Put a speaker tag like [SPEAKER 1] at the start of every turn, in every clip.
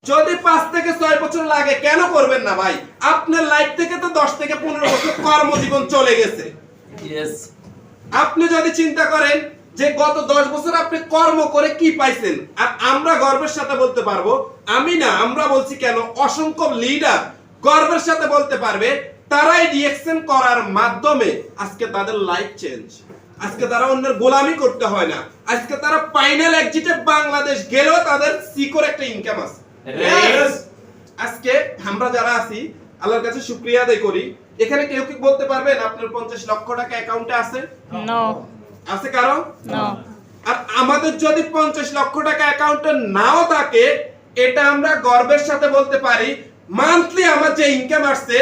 [SPEAKER 1] যদি 5 থেকে 6 বছর লাগে কেন করবেন না ভাই? আপনার লাইফ থেকে তো 10 থেকে 15 বছর কর্মজীবন চলে গেছে। আপনি যদি চিন্তা করেন যে গত 10 বছর আপনি কর্ম করে কি পাইছেন, আর আমরা গর্বের সাথে বলতে পারবো, আমি না আমরা বলছি কেন, অসংখ্য লিডার গর্বের সাথে বলতে পারবে তারাই রিঅ্যাকশন করার মাধ্যমে আজকে তাদের লাইফ চেঞ্জ। আজকে তারা অন্যের গোলামি করতে হয় না। আজকে তারা ফাইনাল এক্সিটে বাংলাদেশ গেলেও তাদের সিকিউর একটা ইনকাম আছে। আজকে আমরা যারা আছি আল্লাহর কাছে শুকরিয়া আদায় করি। এখানে কেউ কি বলতে পারবেন আপনার 50 লক্ষ টাকা অ্যাকাউন্টে আছে?
[SPEAKER 2] নো
[SPEAKER 1] আছে কারো?
[SPEAKER 2] নো।
[SPEAKER 1] আর আমাদের যদি 50 লক্ষ টাকা অ্যাকাউন্টে নাও থাকে, এটা আমরা গর্বের সাথে বলতে পারি মান্থলি আমার যে ইনকাম আসছে,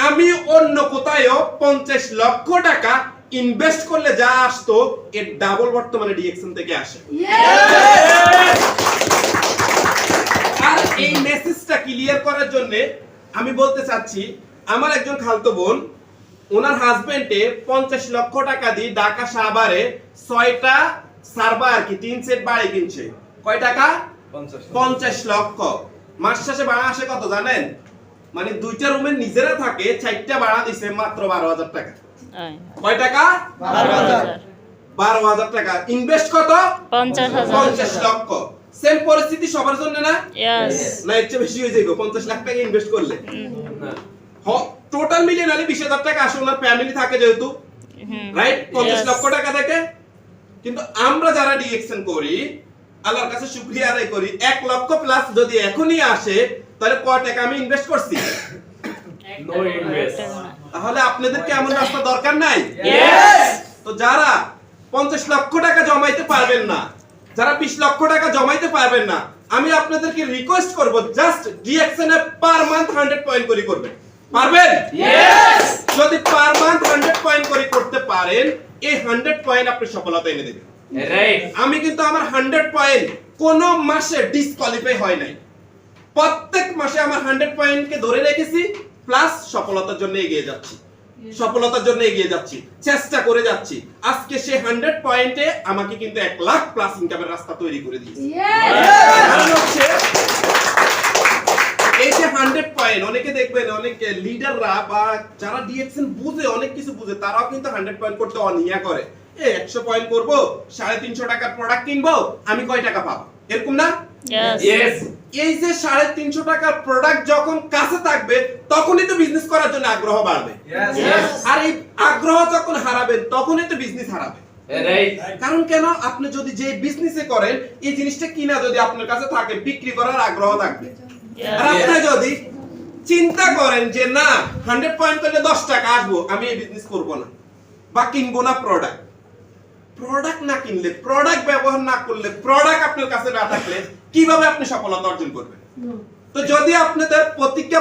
[SPEAKER 1] আমি অন্য কোথায়ও 50 লক্ষ টাকা ইনভেস্ট করলে যা আসতো এর ডাবল বর্তমানে ডিএক্সএন থেকে আসে। আর এই মেসেজটা ক্লিয়ার করার জন্য আমি বলতে চাচ্ছি, আমার একজন খালতো বোন, ওনার হাজবেন্ডে 50 লক্ষ টাকা দিয়ে ঢাকা সাভারে 6টা সার্ভার আর কি 3 সেট বাড়ি কিনছে। কয় টাকা? 50 লক্ষ। মাস শেষে ভাড়া আসে কত জানেন? মানে 2টা রুমে নিজেরা থাকে, 4টা ভাড়া দিছে মাত্র 12,000 টাকা। কয় টাকা? 12,000 টাকা। ইনভেস্ট কত? 50 লক্ষ। সেম পরিস্থিতি সবার জন্য না? না এর চেয়ে বেশি হয়ে যাবে 50 লাখ টাকা ইনভেস্ট করলে। টোটাল মিলিয়ে নালে 20,000 টাকা আসে, ওনার ফ্যামিলি থাকে যেহেতু, রাইট? 50 লক্ষ টাকা থেকে। কিন্তু আমরা যারা ডিএক্সএন করি আল্লাহর কাছে শুকরিয়া আদায় করি, 1 লক্ষ প্লাস যদি এখনই আসে তাহলে কয় টাকা আমি ইনভেস্ট করছি?
[SPEAKER 3] No invest.
[SPEAKER 1] তাহলে আপনাদের কি এমন রাস্তা দরকার নাই? তো যারা 50 লক্ষ টাকা জমাইতে পারবেন না, যারা 20 লক্ষ টাকা জমাইতে পারবেন না, আমি আপনাদেরকে রিকোয়েস্ট করব জাস্ট ডিএক্সএন এ পার মান্থ 100 পয়েন্ট করে করবেন। পারবেন? যদি পার মান্থ 100 পয়েন্ট করে করতে পারেন, এই 100 পয়েন্ট আপনি সফলতা এনে দেবেন। আমি কিন্তু আমার 100 পয়েন্ট কোন মাসে ডিসকোয়ালিফাই হয় নাই। প্রত্যেক মাসে আমার 100 পয়েন্টকে ধরে রেখেছি, প্লাস সফলতার জন্য এগিয়ে যাচ্ছি, সফলতার জন্য এগিয়ে যাচ্ছি, চেষ্টা করে যাচ্ছি। আজকে সে 100 পয়েন্টে আমাকে কিন্তু 1 লাখ প্লাস ইনকামের রাস্তা তৈরি করে দিয়েছে। কারণ হচ্ছে এই যে 100 পয়েন্ট, অনেকে দেখবেন অনেক লিডাররা বা যারা ডিএক্সএন বুঝে, অনেক কিছু বুঝে, তারাও কিন্তু 100 পয়েন্ট করতে অনীহা করে। 100 পয়েন্ট করব, 350 টাকার প্রোডাক্ট কিনবো, আমি কয় টাকা পাবো? এরকম না? এই যে 350 টাকার প্রোডাক্ট যখন কাছে থাকবে তখনই তো বিজনেস করার জন্য আগ্রহ বাড়বে। আর এই আগ্রহ যখন হারাবেন তখনই তো বিজনেস হারাবে। কারণ কেন? আপনি যদি যে বিজনেসে করেন এই জিনিসটা কিনা যদি আপনার কাছে থাকে, বিক্রি করার আগ্রহ থাকবে। আর আপনি যদি চিন্তা করেন যে না 100 পয়েন্ট করলে 10 টাকা আসবো, আমি এই বিজনেস করব না বা কিনবো না প্রোডাক্ট, প্রোডাক্ট না কিনলে, প্রোডাক্ট ব্যবহার না করলে, প্রোডাক্ট আপনার কাছে না থাকলে কিভাবে আপনি সফলতা অর্জন করবেন? তো যদি আপনাদের প্রতিজ্ঞা